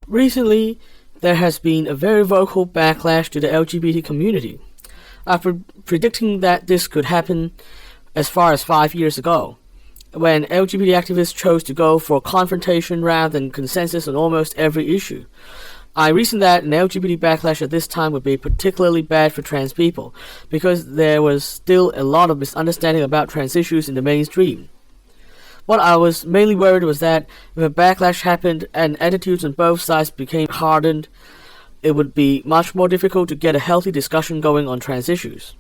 Recently, there has been a very vocal backlash to the LGBT community. After predicting that this could happen as far as 5 years ago, when LGBT activists chose to go for confrontation rather than consensus on almost every issue. I reasoned that an LGBT backlash at this time would be particularly bad for trans people, because there was still a lot of misunderstanding about trans issues in the mainstream. What I was mainly worried was that if a backlash happened and attitudes on both sides became hardened, it would be much more difficult to get a healthy discussion going on trans issues.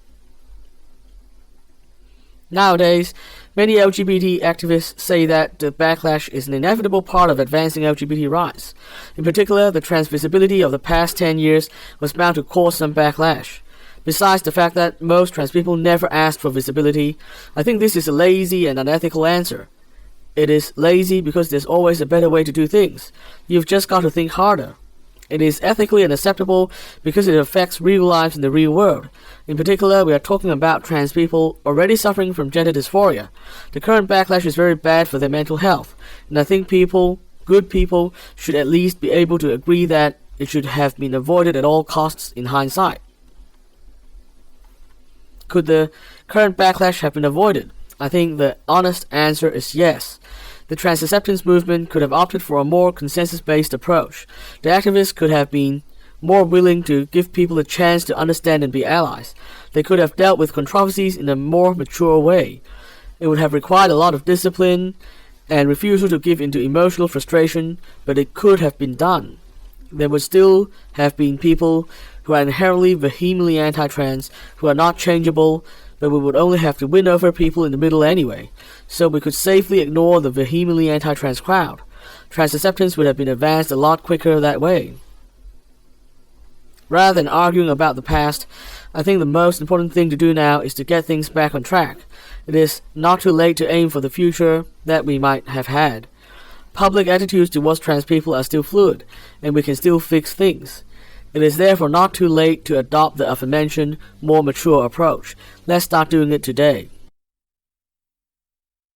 Nowadays, many LGBT activists say that the backlash is an inevitable part of advancing LGBT rights. In particular, the trans visibility of the past 10 years was bound to cause some backlash. Besides the fact that most trans people never asked for visibility, I think this is a lazy and unethical answer. It is lazy because there's always a better way to do things. You've just got to think harder. It is ethically unacceptable because it affects real lives in the real world. In particular, we are talking about trans people already suffering from gender dysphoria. The current backlash is very bad for their mental health, and I think good people, should at least be able to agree that it should have been avoided at all costs in hindsight. Could the current backlash have been avoided? I think the honest answer is yes. The trans acceptance movement could have opted for a more consensus-based approach. The activists could have been more willing to give people a chance to understand and be allies. They could have dealt with controversies in a more mature way. It would have required a lot of discipline and refusal to give into emotional frustration, but it could have been done. There would still have been people who are inherently vehemently anti-trans, who are not changeable, but we would only have to win over people in the middle anyway, so we could safely ignore the vehemently anti-trans crowd. Trans acceptance would have been advanced a lot quicker that way. Rather than arguing about the past, I think the most important thing to do now is to get things back on track. It is not too late to aim for the future that we might have had. Public attitudes towards trans people are still fluid, and we can still fix things. It is therefore not too late to adopt the aforementioned, more mature approach. Let's start doing it today.